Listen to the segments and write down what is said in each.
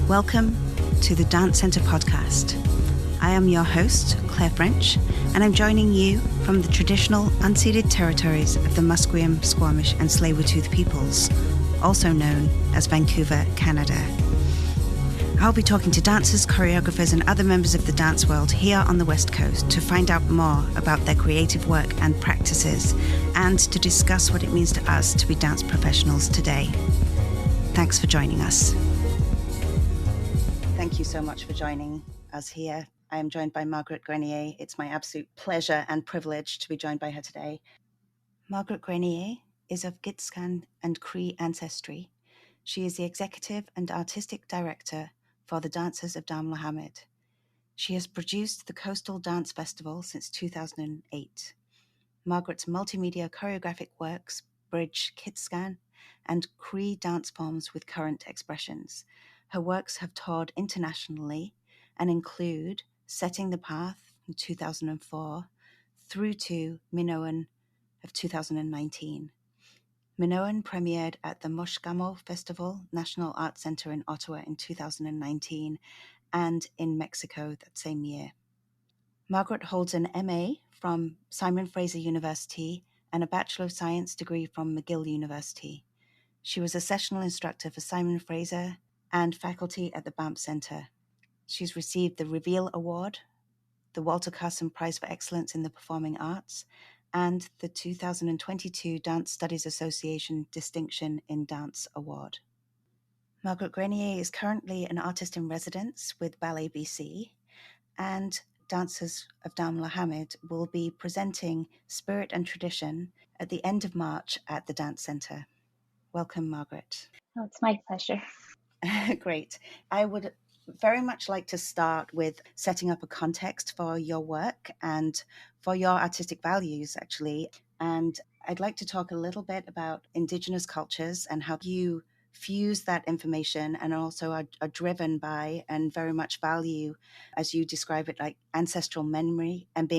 Welcome to the Dance Centre podcast. I am your host, Claire French, and I'm joining you from the traditional unceded territories of the Musqueam, Squamish and Tsleil-Waututh peoples, also known as Vancouver, Canada. I'll be talking to dancers, choreographers and other members of the dance world here on the West Coast to find out more about their creative work and practices and to discuss what it means to us to be dance professionals today. Thanks for joining us. Thank you so much for joining us here. I am joined by Margaret Grenier. It's my absolute pleasure and privilege to be joined by her today. Margaret Grenier is of Gitskan and Cree ancestry. She is the executive and artistic director for the Dancers of Damelahamid. She has produced the Coastal Dance Festival since 2008. Margaret's multimedia choreographic works bridge Kitskan and Cree dance forms with current expressions. Her works have toured internationally and include Setting the Path in 2004 through to Minoan of 2019. Minoan premiered at the Moshgamo Festival National Arts Centre in Ottawa in 2019 and in Mexico that same year. Margaret holds an MA from Simon Fraser University and a Bachelor of Science degree from McGill University. She was a sessional instructor for Simon Fraser and faculty at the Banff Centre. She's received the Reveal Award, the Walter Carson Prize for Excellence in the Performing Arts, and the 2022 Dance Studies Association Distinction in Dance Award. Margaret Grenier is currently an artist in residence with Ballet BC, and Dancers of Damelahamid will be presenting Spirit and Tradition at the end of March at the Dance Centre. Welcome, Margaret. Oh, it's my pleasure. Great. I would very much like to start with setting up a context for your work and for your artistic values, actually. And I'd like to talk a little bit about Indigenous cultures and how you fuse that information and also are driven by and very much value, as you describe it, like ancestral memory and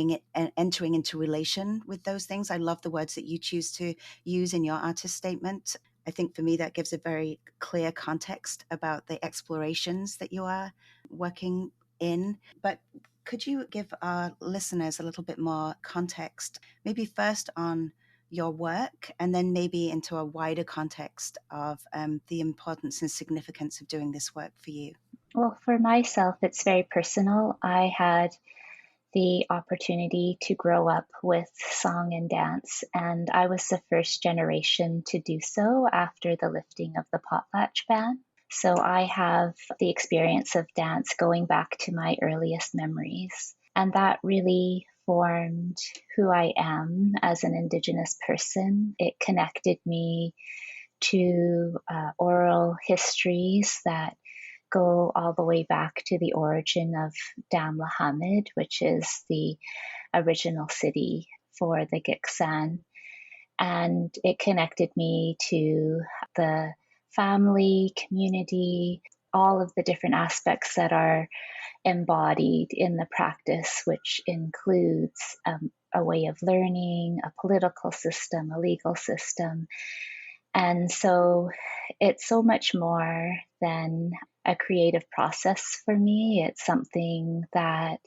entering into relation with those things. I love the words that you choose to use in your artist statement. I think for me that gives a very clear context about the explorations that you are working in. But could you give our listeners a little bit more context, maybe first on your work and then maybe into a wider context of the importance and significance of doing this work for you? Well, for myself, it's very personal. I had the opportunity to grow up with song and dance, and I was the first generation to do so after the lifting of the potlach ban. So I have the experience of dance going back to my earliest memories, and that really formed who I am as an Indigenous person. It connected me to oral histories that go all the way back to the origin of Damelahamid, which is the original city for the Gitxsan. And it connected me to the family, community, all of the different aspects that are embodied in the practice, which includes a way of learning, a political system, a legal system. And so it's so much more than a creative process for me. It's something that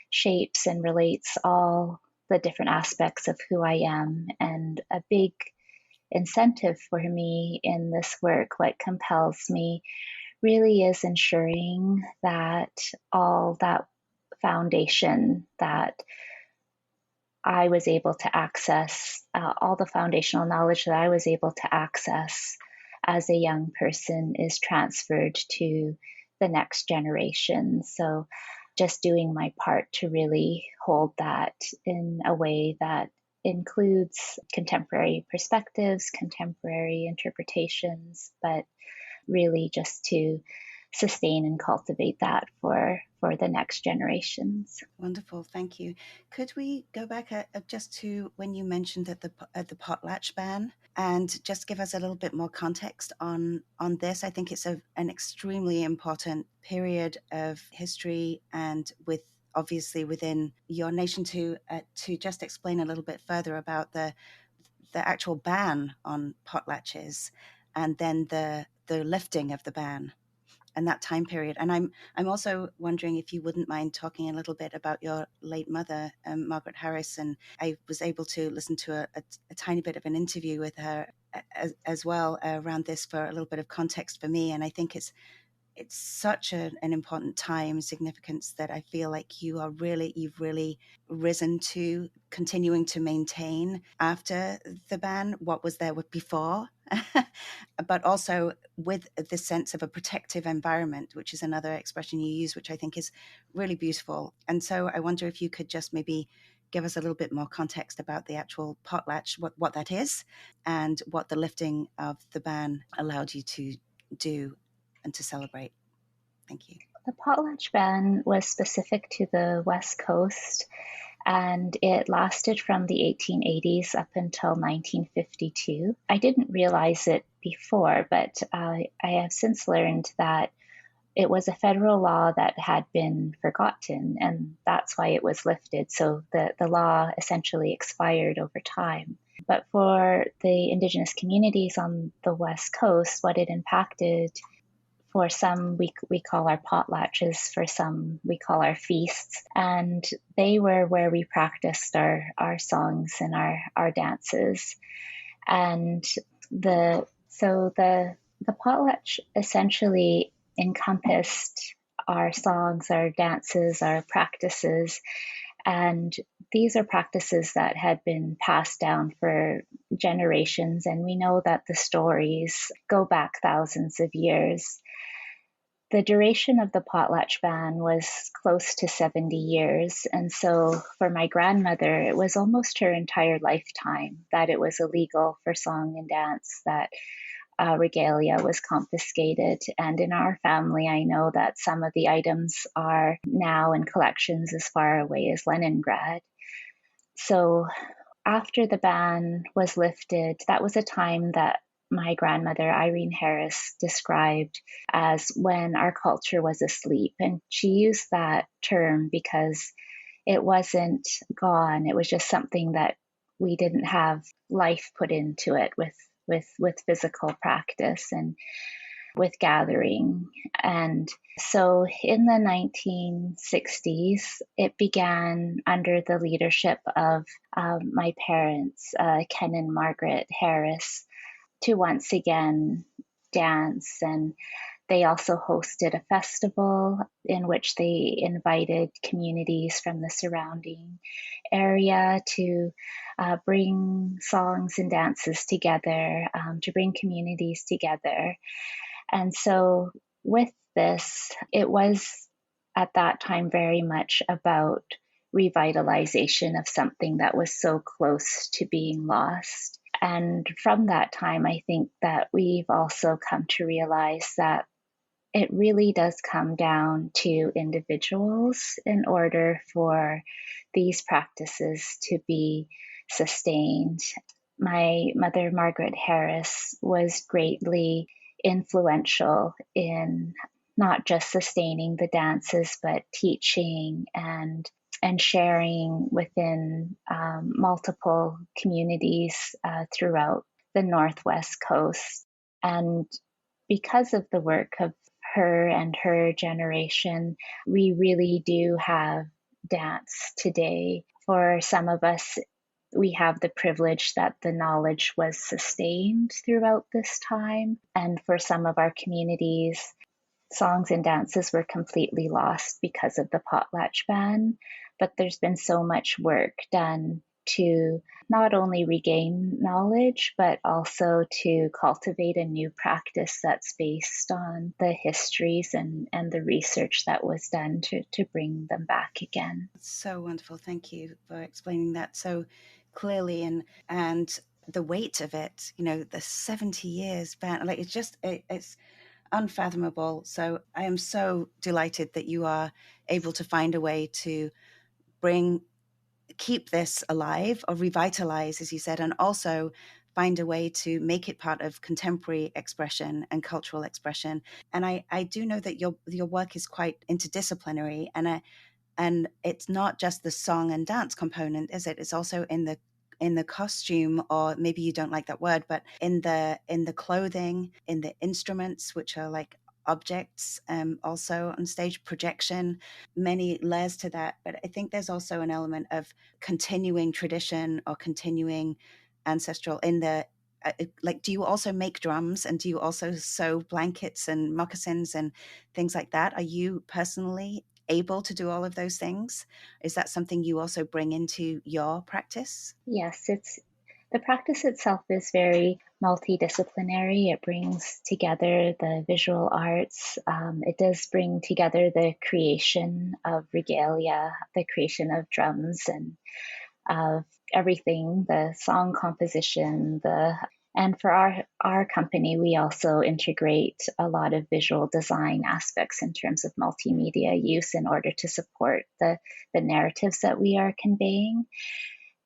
shapes and relates all the different aspects of who I am. And a big incentive for me in this work, what compels me, really is ensuring that all that foundation that I was able to access, all the foundational knowledge that I was able to access as a young person is transferred to the next generation. So just doing my part to really hold that in a way that includes contemporary perspectives, contemporary interpretations, but really just to sustain and cultivate that for the next generations. Wonderful, thank you. Could we go back just to when you mentioned at the potlach ban and just give us a little bit more context on this? I think it's an extremely important period of history, and with obviously within your nation to just explain a little bit further about the actual ban on potlatches and then the lifting of the ban. and that time period. And I'm also wondering if you wouldn't mind talking a little bit about your late mother, Margaret Harris. And I was able to listen to a tiny bit of an interview with her as well around this for a little bit of context for me. And I think it's such an important time significance that I feel like you've really risen to continuing to maintain after the ban what was there before, but also with the sense of a protective environment, which is another expression you use, which I think is really beautiful. And so I wonder if you could just maybe give us a little bit more context about the actual potlatch, what that is, and what the lifting of the ban allowed you to do and to celebrate. Thank you. The potlatch ban was specific to the West Coast, and it lasted from the 1880s up until 1952. I didn't realize it before, but I have since learned that it was a federal law that had been forgotten, and that's why it was lifted. So the law essentially expired over time. But for the Indigenous communities on the West Coast, what it impacted, for some we call our potlatches, for some we call our feasts, and they were where we practiced our songs and our dances. And the potlatch essentially encompassed our songs, our dances, our practices, and these are practices that had been passed down for generations, and we know that the stories go back thousands of years. The duration of the potlatch ban was close to 70 years. And so for my grandmother, it was almost her entire lifetime that it was illegal for song and dance, that regalia was confiscated. And in our family, I know that some of the items are now in collections as far away as Leningrad. So after the ban was lifted, that was a time that my grandmother, Irene Harris, described as when our culture was asleep. And she used that term because it wasn't gone. It was just something that we didn't have life put into it with physical practice and with gathering. And so in the 1960s, it began under the leadership of my parents, Ken and Margaret Harris, to once again dance. And they also hosted a festival in which they invited communities from the surrounding area to bring songs and dances together, to bring communities together. And so with this, it was at that time very much about revitalization of something that was so close to being lost. And from that time, I think that we've also come to realize that it really does come down to individuals in order for these practices to be sustained. My mother, Margaret Harris, was greatly influential in not just sustaining the dances, but teaching and sharing within multiple communities throughout the Northwest Coast. And because of the work of her and her generation, we really do have dance today. For some of us, we have the privilege that the knowledge was sustained throughout this time. And for some of our communities, songs and dances were completely lost because of the potlatch ban. But there's been so much work done to not only regain knowledge, but also to cultivate a new practice that's based on the histories and the research that was done to bring them back again. So wonderful. Thank you for explaining that so clearly, and the weight of it, the 70 years ban, like it's unfathomable. So I am so delighted that you are able to find a way to keep this alive or revitalize, as you said, and also find a way to make it part of contemporary expression and cultural expression. And I do know that your work is quite interdisciplinary, and it's not just the song and dance component, is it? It's also in the costume, or maybe you don't like that word, but in the clothing, in the instruments, which are like objects, also on stage projection, many layers to that. But I think there's also an element of continuing tradition or continuing ancestral in the like, do you also make drums, and do you also sew blankets and moccasins and things like that? Are you personally able to do all of those things? Is that something you also bring into your practice? Yes, it's the practice itself is very multidisciplinary. It brings together the visual arts. It does bring together the creation of regalia, the creation of drums, and of everything, the song composition, and for our company, we also integrate a lot of visual design aspects in terms of multimedia use in order to support the narratives that we are conveying.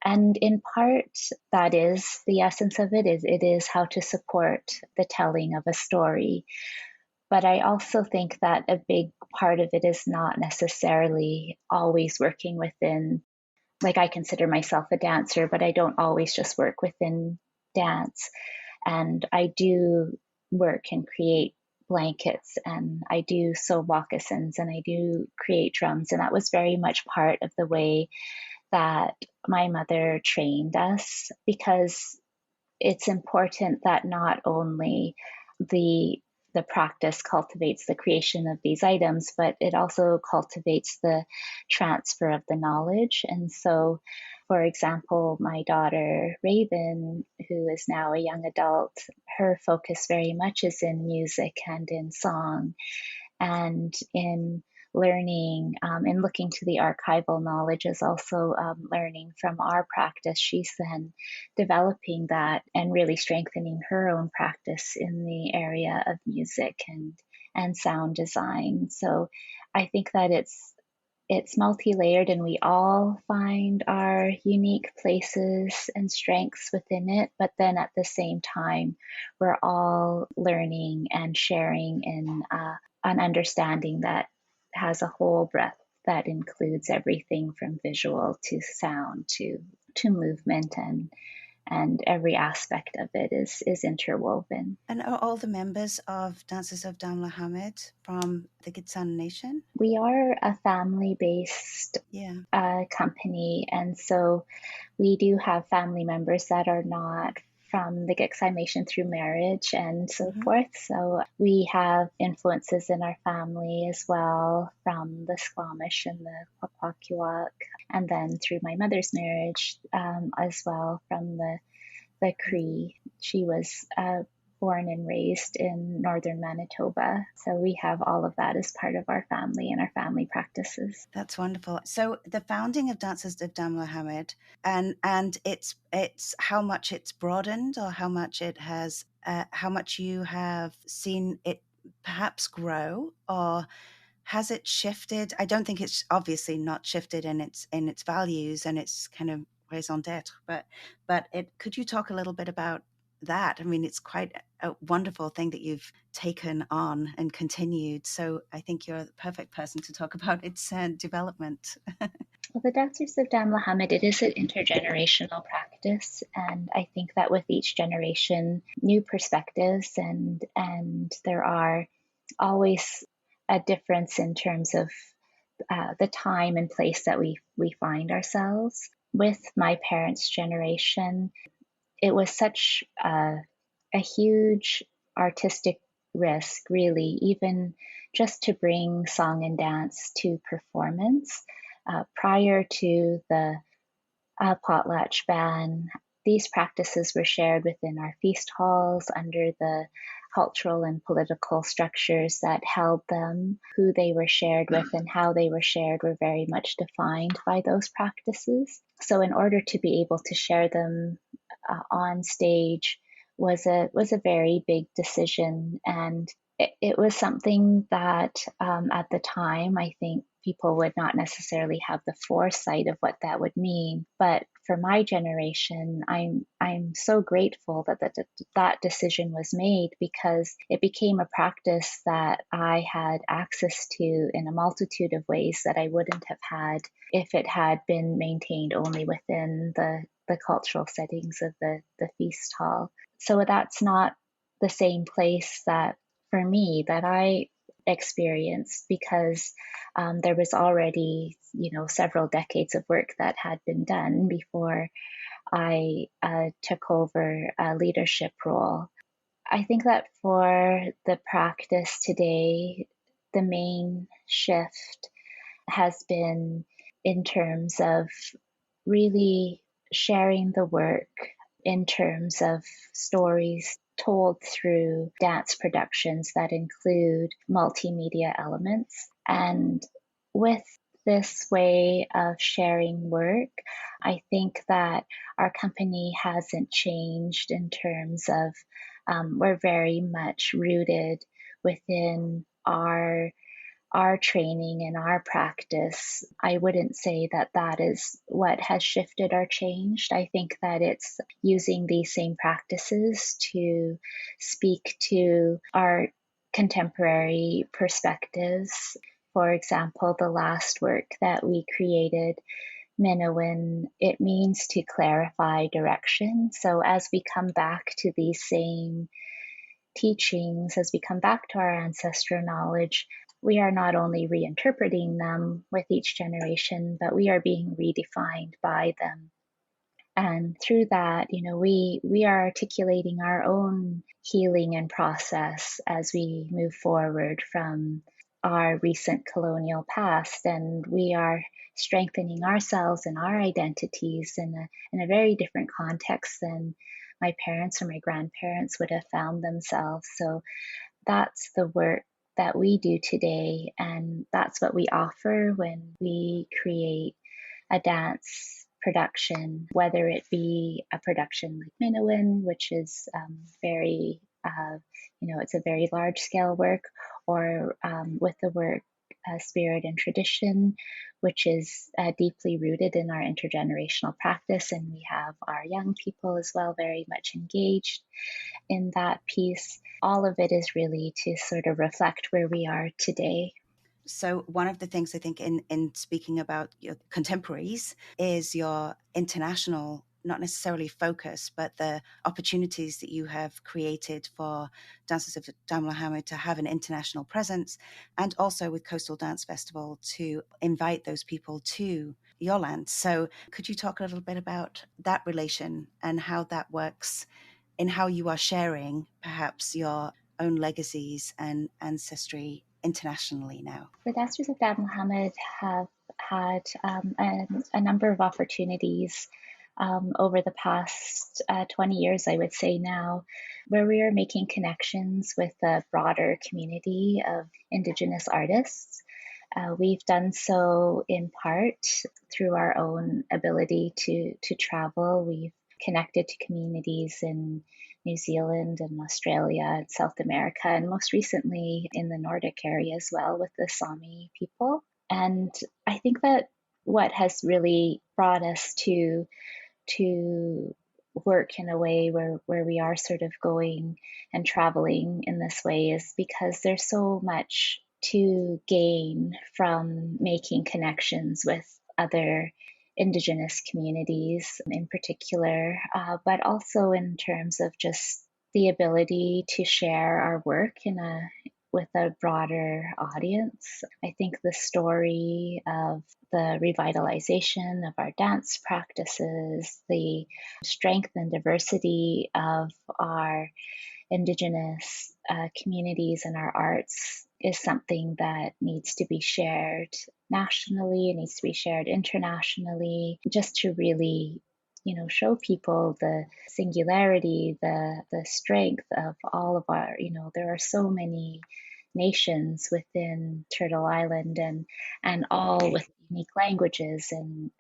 And in part, that is the essence of it, is it is how to support the telling of a story. But I also think that a big part of it is not necessarily always working within, like, I consider myself a dancer, but I don't always just work within dance. And I do work and create blankets, and I do sew moccasins, and I do create drums. And that was very much part of the way that my mother trained us, because it's important that not only the the practice cultivates the creation of these items, but it also cultivates the transfer of the knowledge. And so, for example, my daughter Raven, who is now a young adult, her focus very much is in music and in song and in learning, in looking to the archival knowledge, is also learning from our practice. She's then developing that and really strengthening her own practice in the area of music and sound design. So I think that it's multi-layered, and we all find our unique places and strengths within it, but then at the same time we're all learning and sharing in an understanding that has a whole breadth that includes everything from visual to sound to movement, and every aspect of it is interwoven. And are all the members of Dancers of Damelahamid from the Gitsan Nation? We are a family-based Yeah. company, and so we do have family members that are not from the Gitxsan Nation through marriage and so forth. So we have influences in our family as well from the Squamish and the Kwakwaka'wakw, and then through my mother's marriage as well from the Cree. She was born and raised in northern Manitoba. So we have all of that as part of our family and our family practices. That's wonderful. So the founding of Dancers of Damelahamid, and it's how much it's broadened, or how much it has, how much you have seen it perhaps grow, or has it shifted? I don't think it's obviously not shifted in its values and its kind of raison d'être, but it, could you talk a little bit about that? I mean, it's quite a wonderful thing that you've taken on and continued. So I think you're the perfect person to talk about its development. Well, the Dancers of Damelahamid, it is an intergenerational practice, and I think that with each generation, new perspectives, and there are always a difference in terms of the time and place that we find ourselves. With my parents' generation, it was such a huge artistic risk, really, even just to bring song and dance to performance. Prior to the potlatch ban, these practices were shared within our feast halls under the cultural and political structures that held them. Who they were shared with and how they were shared were very much defined by those practices. So in order to be able to share them on stage was a very big decision, and it was something that at the time I think people would not necessarily have the foresight of what that would mean. But for my generation, I'm so grateful that decision was made, because it became a practice that I had access to in a multitude of ways that I wouldn't have had if it had been maintained only within the cultural settings of the feast hall. So that's not the same place that for me that I experienced because there was already, several decades of work that had been done before I took over a leadership role. I think that for the practice today, the main shift has been in terms of really sharing the work in terms of stories told through dance productions that include multimedia elements. And with this way of sharing work, I think that our company hasn't changed in terms of we're very much rooted within our training and our practice. I wouldn't say that that is what has shifted or changed. I think that it's using these same practices to speak to our contemporary perspectives. For example, the last work that we created, Minowin, it means to clarify direction. So as we come back to these same teachings, as we come back to our ancestral knowledge, we are not only reinterpreting them with each generation, but we are being redefined by them. And through that, we are articulating our own healing and process as we move forward from our recent colonial past, and we are strengthening ourselves and our identities in a very different context than my parents or my grandparents would have found themselves. So that's the work that we do today, and that's what we offer when we create a dance production, whether it be a production like Minowin, which is very, it's a very large scale work, or with the work Spirit and Tradition, which is deeply rooted in our intergenerational practice. And we have our young people as well very much engaged in that piece. All of it is really to sort of reflect where we are today. So one of the things I think in speaking about your contemporaries is your international, not necessarily focus, but the opportunities that you have created for Dancers of Damelahamid to have an international presence, and also with Coastal Dance Festival to invite those people to your land. So could you talk a little bit about that relation and how that works in how you are sharing perhaps your own legacies and ancestry internationally now? The Dancers of Damelahmaid have had a number of opportunities over the past 20 years, I would say now, where we are making connections with the broader community of Indigenous artists. We've done so in part through our own ability to travel. We've connected to communities in New Zealand and Australia and South America, and most recently in the Nordic area as well with the Sami people. And I think that what has really brought us to work in a way where we are sort of going and traveling in this way is because there's so much to gain from making connections with other Indigenous communities in particular, but also in terms of just the ability to share our work with a broader audience. I think the story of the revitalization of our dance practices, the strength and diversity of our Indigenous communities and our arts is something that needs to be shared nationally, it needs to be shared internationally, just to really show people the singularity, the strength of all of our, there are so many nations within Turtle Island, and all with unique languages and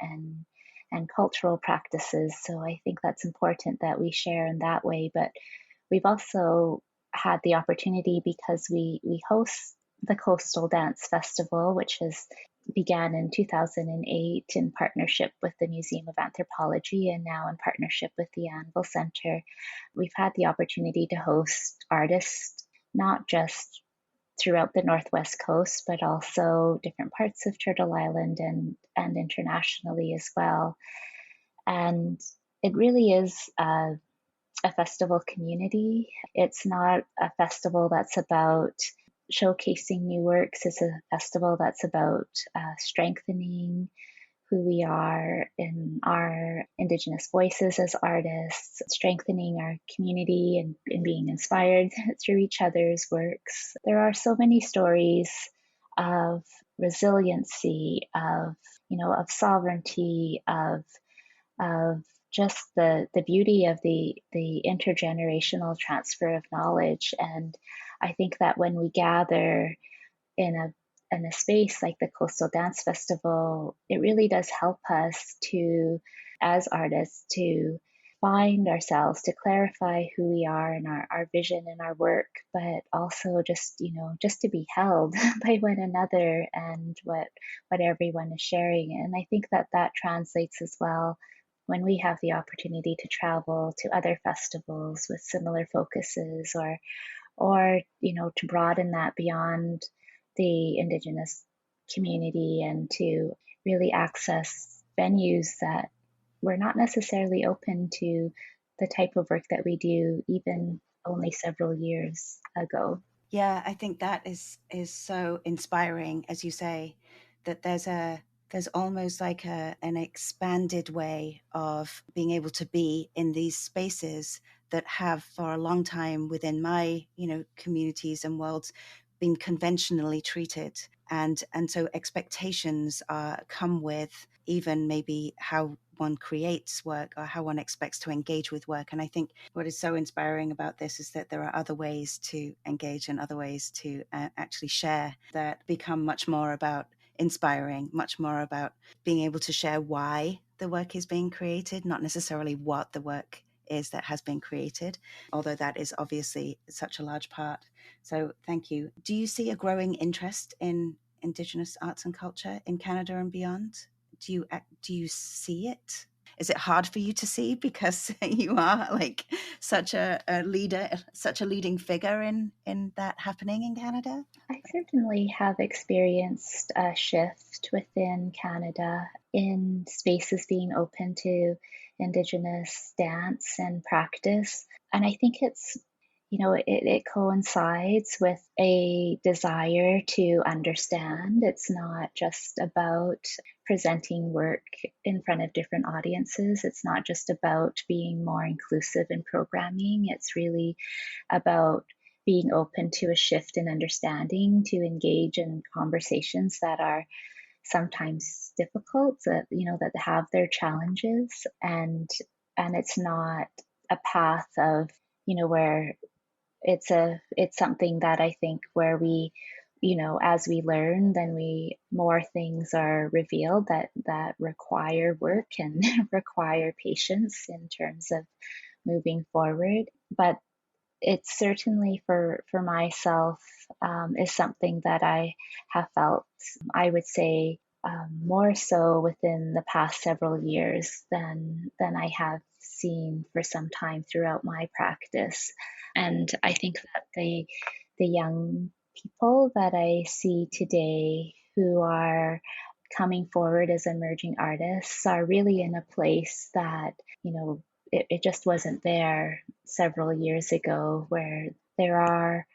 cultural practices. So I think that's important that we share in that way. But we've also had the opportunity, because we host the Coastal Dance Festival, which has began in 2008 in partnership with the Museum of Anthropology and now in partnership with the Anvil Center. We've had the opportunity to host artists, not just throughout the Northwest Coast, but also different parts of Turtle Island and internationally as well. And it really is a festival community. It's not a festival that's about showcasing new works. It's a festival that's about strengthening who we are in our Indigenous voices as artists, strengthening our community and being inspired through each other's works. There are so many stories of resiliency, of sovereignty, of just the beauty of the intergenerational transfer of knowledge. And I think that when we gather in a space like the Coastal Dance Festival, it really does help us to, as artists, to find ourselves, to clarify who we are and our vision and our work, but also just to be held by one another and what everyone is sharing. And I think that translates as well when we have the opportunity to travel to other festivals with similar focuses, or to broaden that beyond the Indigenous community and to really access venues that were not necessarily open to the type of work that we do even only several years ago. Yeah, I think that is so inspiring, as you say, that there's almost like an expanded way of being able to be in these spaces that have for a long time within my, communities and worlds been conventionally treated. And so expectations come with even maybe how one creates work or how one expects to engage with work. And I think what is so inspiring about this is that there are other ways to engage and other ways to actually share that become much more about inspiring, much more about being able to share why the work is being created, not necessarily what the work is that has been created, although that is obviously such a large part. So thank you. Do you see a growing interest in Indigenous arts and culture in Canada and beyond? Do you see it? Is it hard for you to see because you are like such a leader, such a leading figure in that happening in Canada? I certainly have experienced a shift within Canada in spaces being open to Indigenous dance and practice. And I think it coincides with a desire to understand. It's not just about presenting work in front of different audiences. It's not just about being more inclusive in programming. It's really about being open to a shift in understanding, to engage in conversations that are sometimes difficult, that have their challenges, and it's not a path of where it's something that I think where we as we learn, then more things are revealed that require work and require patience in terms of moving forward. But it's certainly for myself, is something that I have felt, I would say, more so within the past several years than I have seen for some time throughout my practice. And I think that the young people that I see today who are coming forward as emerging artists are really in a place that it just wasn't there several years ago, where there are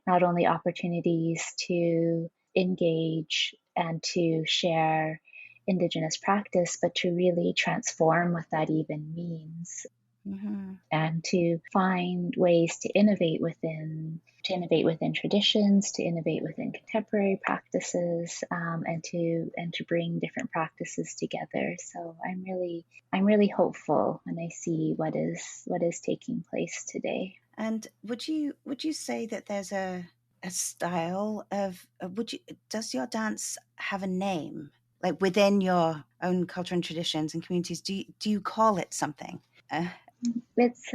not only opportunities to engage and to share Indigenous practice, but to really transform what that even means, Mm-hmm. and to find ways to innovate within traditions, to innovate within contemporary practices, and to bring different practices together. So I'm really hopeful when I see what is taking place today. And would you say that there's a style of does your dance have a name, like within your own culture and traditions and communities? Do you call it something? Uh, It's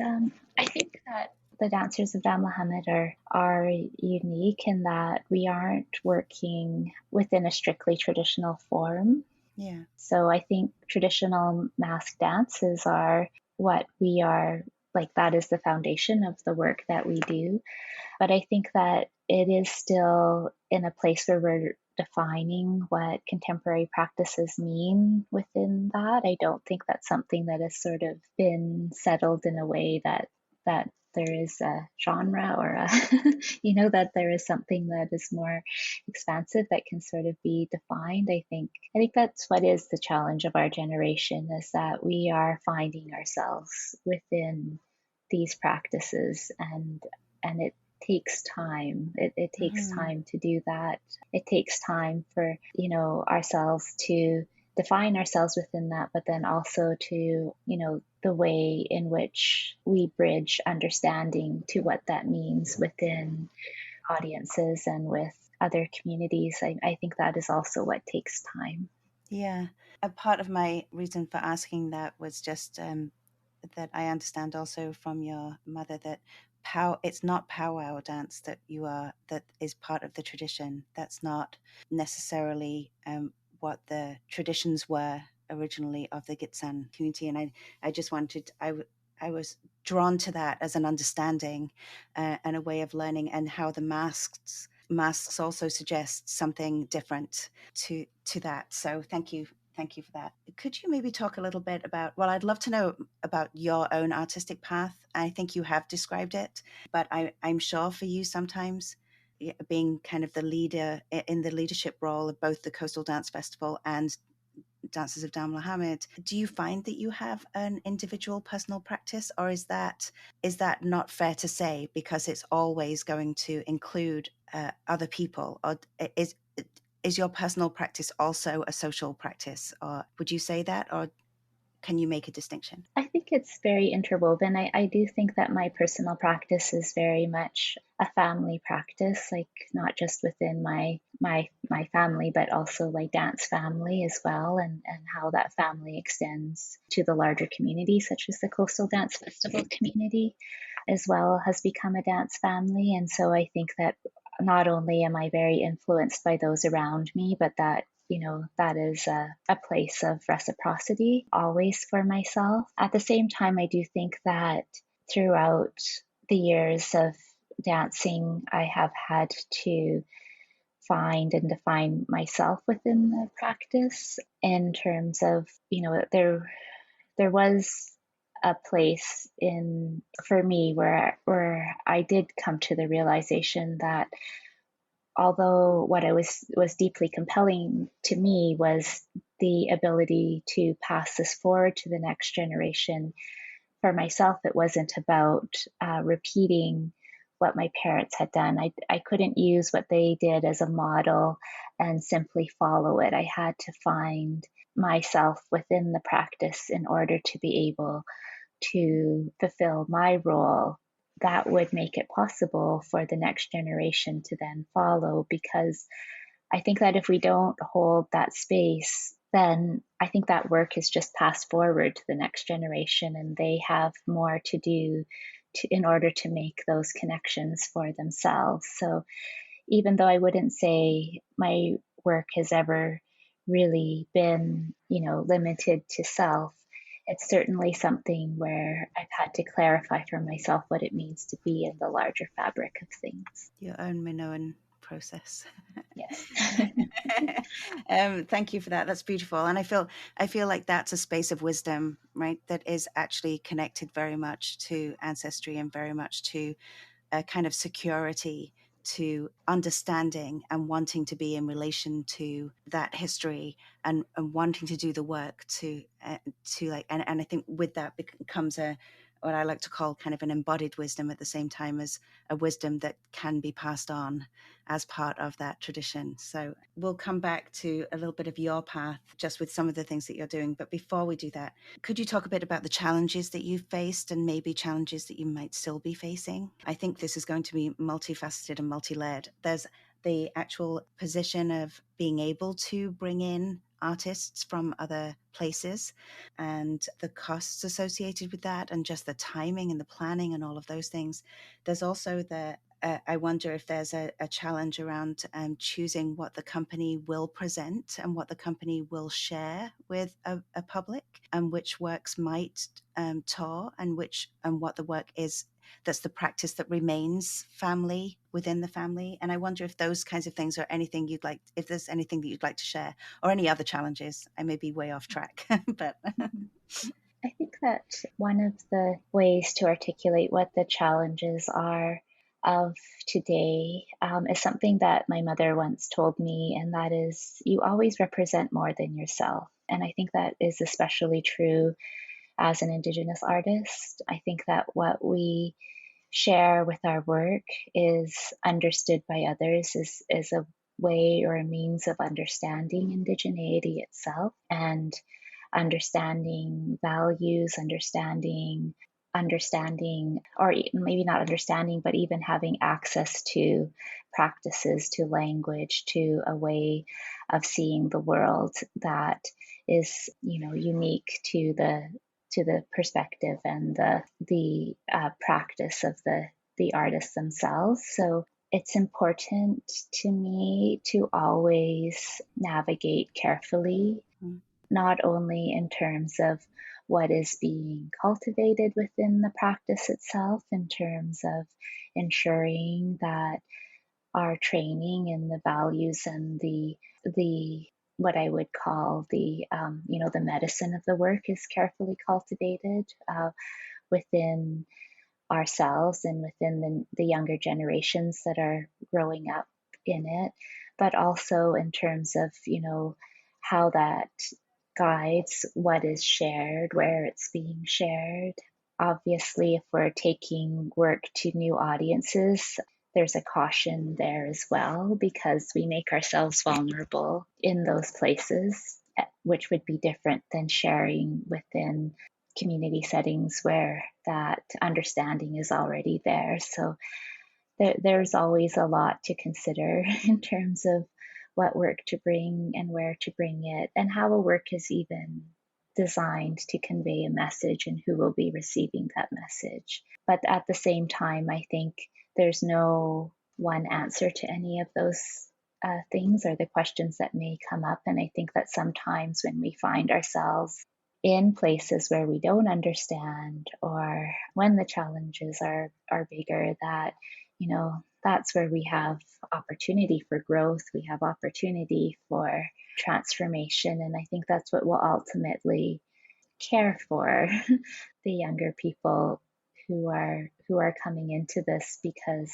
I think that the Dancers of Damelahamid are unique in that we aren't working within a strictly traditional form. yeah. So I think traditional mask dances are what we are, like that is the foundation of the work that we do. But I think that it is still in a place where we're defining what contemporary practices mean within that. I don't think that's something that has sort of been settled in a way that that there is a genre or a, that there is something that is more expansive that can sort of be defined. I think that's what is the challenge of our generation, is that we are finding ourselves within these practices, and it takes time. It takes Mm-hmm. time to do that. It takes time for, ourselves to define ourselves within that, but then also to, the way in which we bridge understanding to what that means within audiences and with other communities. I think that is also what takes time. Yeah. A part of my reason for asking that was just that I understand also from your mother that it's not powwow dance that is part of the tradition. That's not necessarily what the traditions were originally of the Gitsan community. And I just wanted, I was drawn to that as an understanding and a way of learning, and how the masks also suggest something different to that. So thank you for that. Could you maybe talk a little bit about, well, I'd love to know about your own artistic path. I think you have described it, but I'm sure for you sometimes, being kind of the leader in the leadership role of both the Coastal Dance Festival and Dancers of Damelahamid, do you find that you have an individual personal practice, or is that not fair to say because it's always going to include other people, or is your personal practice also a social practice, or would you say that, or can you make a distinction? I think it's very interwoven. I do think that my personal practice is very much a family practice, like not just within my family, but also like dance family as well, and how that family extends to the larger community, such as the Coastal Dance Festival community as well has become a dance family. And so I think that not only am I very influenced by those around me, but that that is a place of reciprocity always for myself. At the same time, I do think that throughout the years of dancing, I have had to find and define myself within the practice in terms of, there was a place in for me where I did come to the realization that although what I was deeply compelling to me was the ability to pass this forward to the next generation. For myself, it wasn't about repeating what my parents had done. I couldn't use what they did as a model and simply follow it. I had to find myself within the practice in order to be able to fulfill my role that would make it possible for the next generation to then follow. Because I think that if we don't hold that space, then I think that work is just passed forward to the next generation, and they have more to do in order to make those connections for themselves. So even though I wouldn't say my work has ever really been, limited to self, it's certainly something where I've had to clarify for myself what it means to be in the larger fabric of things. Your own Minoan process. Yes. Thank you for that. That's beautiful, and I feel like that's a space of wisdom, right? That is actually connected very much to ancestry and very much to a kind of security, to understanding and wanting to be in relation to that history, and wanting to do the work to like, and I think with that becomes a what I like to call kind of an embodied wisdom, at the same time as a wisdom that can be passed on as part of that tradition. So we'll come back to a little bit of your path just with some of the things that you're doing. But before we do that, could you talk a bit about the challenges that you've faced and maybe challenges that you might still be facing? I think this is going to be multifaceted and multi-layered. There's the actual position of being able to bring in artists from other places and the costs associated with that, and just the timing and the planning and all of those things. There's also I wonder if there's a challenge around choosing what the company will present and what the company will share with a public, and which works might tour, and what the work is that's the practice that remains family within the family. And I wonder if those kinds of things are anything you'd like, if there's anything that you'd like to share, or any other challenges. I may be way off track, but I think that one of the ways to articulate what the challenges are of today is something that my mother once told me, and that is, you always represent more than yourself. And I think that is especially true as an Indigenous artist. I think that what we share with our work is understood by others as a way or a means of understanding indigeneity itself and understanding values, understanding, or maybe not understanding, but even having access to practices, to language, to a way of seeing the world that is, unique to the perspective and the practice of the artists themselves. So it's important to me to always navigate carefully, Mm. not only in terms of what is being cultivated within the practice itself, in terms of ensuring that our training and the values and the what I would call the medicine of the work is carefully cultivated within ourselves and within the younger generations that are growing up in it, but also in terms of, how that guides what is shared, where it's being shared. Obviously, if we're taking work to new audiences, there's a caution there as well because we make ourselves vulnerable in those places, which would be different than sharing within community settings where that understanding is already there. So there's always a lot to consider in terms of what work to bring and where to bring it, and how a work is even designed to convey a message and who will be receiving that message. But at the same time, I think there's no one answer to any of those things or the questions that may come up. And I think that sometimes when we find ourselves in places where we don't understand or when the challenges are bigger, that that's where we have opportunity for growth, we have opportunity for transformation. And I think that's what will ultimately care for the younger people who are coming into this, because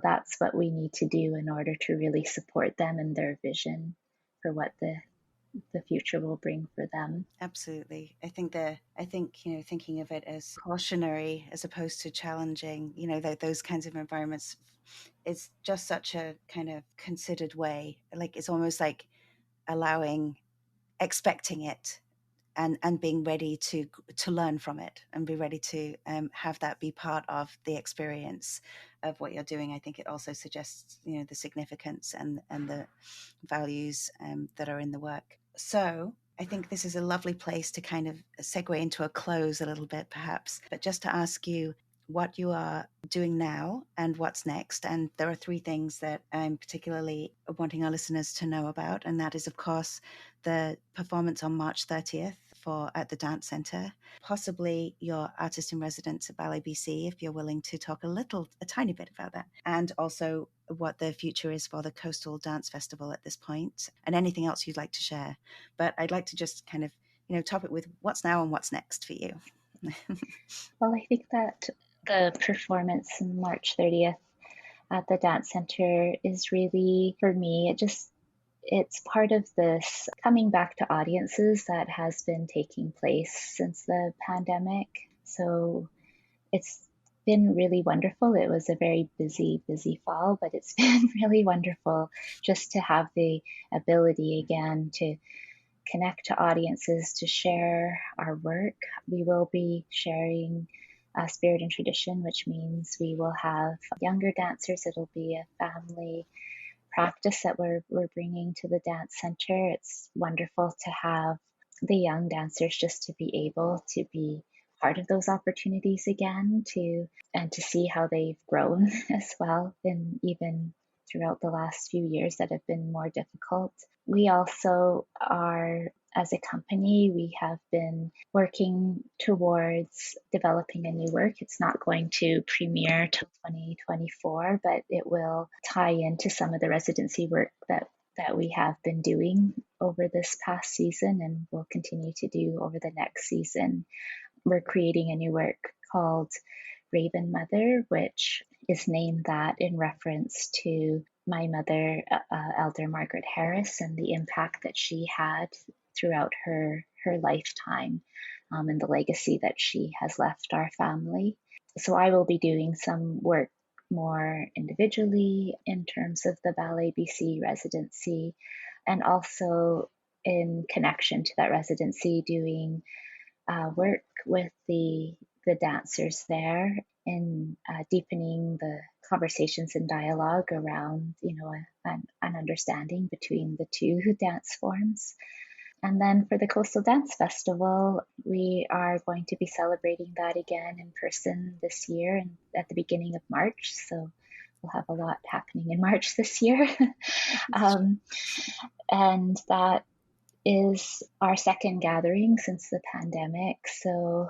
that's what we need to do in order to really support them in their vision for what the future will bring for them. Absolutely. I think, thinking of it as cautionary as opposed to challenging, those kinds of environments is just such a kind of considered way. Like it's almost like allowing, expecting it, and being ready to learn from it and be ready to have that be part of the experience of what you're doing. I think it also suggests the significance and the values that are in the work. So I think this is a lovely place to kind of segue into a close a little bit, perhaps, but just to ask you what you are doing now and what's next. And there are three things that I'm particularly wanting our listeners to know about. And that is, of course, the performance on March 30th at the Dance Centre, possibly your artist in residence at Ballet BC, if you're willing to talk a tiny bit about that, and also what the future is for the Coastal Dance Festival at this point, and anything else you'd like to share. But I'd like to just kind of, top it with what's now and what's next for you. Well, I think that the performance on March 30th at the Dance Center is really, for me, it's part of this coming back to audiences that has been taking place since the pandemic. So it's been really wonderful. It was a very busy, busy fall, but it's been really wonderful just to have the ability again to connect to audiences, to share our work. We will be sharing spirit and tradition, which means we will have younger dancers. It'll be a family practice that we're bringing to the dance center. It's wonderful to have the young dancers just to be able to be part of those opportunities again, and to see how they've grown as well, and even throughout the last few years that have been more difficult. We also are, as a company, we have been working towards developing a new work. It's not going to premiere till 2024, but it will tie into some of the residency work that we have been doing over this past season and will continue to do over the next season. we're creating a new work called Raven Mother, which is named that in reference to my mother, Elder Margaret Harris, and the impact that she had throughout her lifetime, and the legacy that she has left our family. So I will be doing some work more individually in terms of the Ballet BC residency, and also in connection to that residency, doing work with the dancers there in deepening the conversations and dialogue around, an understanding between the two dance forms. And then for the Coastal Dance Festival, we are going to be celebrating that again in person this year and at the beginning of March. So we'll have a lot happening in March this year. And that is our second gathering since the pandemic. So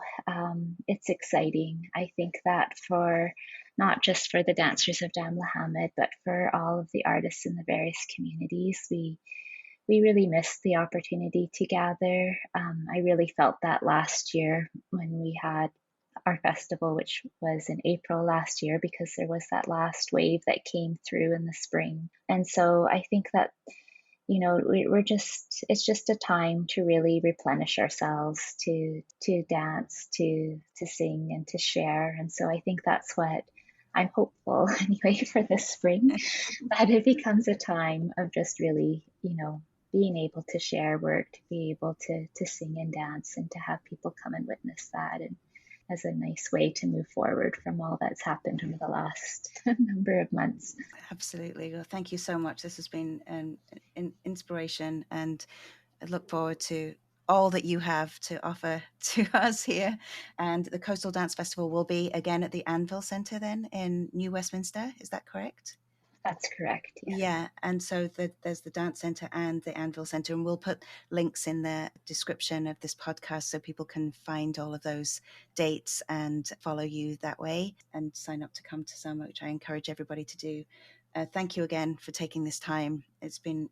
it's exciting. I think that for not just for the Dancers of Damelahamid, but for all of the artists in the various communities, we really missed the opportunity to gather. I really felt that last year when we had our festival, which was in April last year, because there was that last wave that came through in the spring. And so I think that, it's just a time to really replenish ourselves, to dance, to sing and to share. And so I think that's what I'm hopeful anyway for this spring, that it becomes a time of just really, being able to share work, to be able to sing and dance, and to have people come and witness that, and as a nice way to move forward from all that's happened over the last number of months. Absolutely. Well, thank you so much. This has been an inspiration, and I look forward to all that you have to offer to us here. And the Coastal Dance Festival will be again at the Anvil Centre then in New Westminster. Is that correct? That's correct. Yes. Yeah, and so there's the Dance Centre and the Anvil Centre, and we'll put links in the description of this podcast so people can find all of those dates and follow you that way and sign up to come to some, which I encourage everybody to do. Thank you again for taking this time. It's been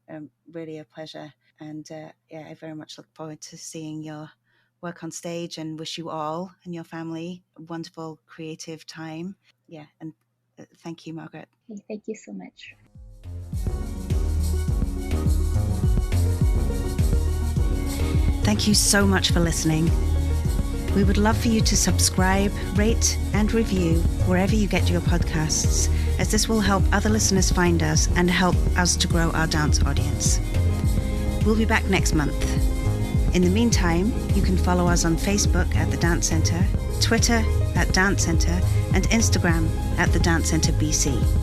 really a pleasure, and I very much look forward to seeing your work on stage, and wish you all and your family a wonderful creative time. Yeah, and thank you, Margaret. Thank you so much. Thank you so much for listening. We would love for you to subscribe, rate, and review wherever you get your podcasts, as this will help other listeners find us and help us to grow our dance audience. We'll be back next month. In the meantime, you can follow us on Facebook at The Dance Centre, Twitter at Dance Centre, and Instagram at The Dance Centre BC.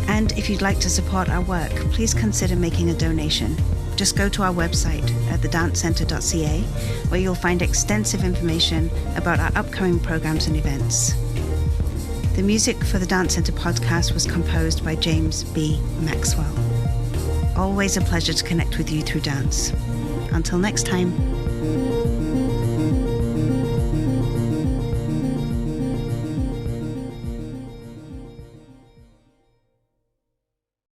And if you'd like to support our work, please consider making a donation. Just go to our website at thedancecentre.ca, where you'll find extensive information about our upcoming programs and events. The music for the Dance Centre podcast was composed by James B. Maxwell. Always a pleasure to connect with you through dance. Until next time.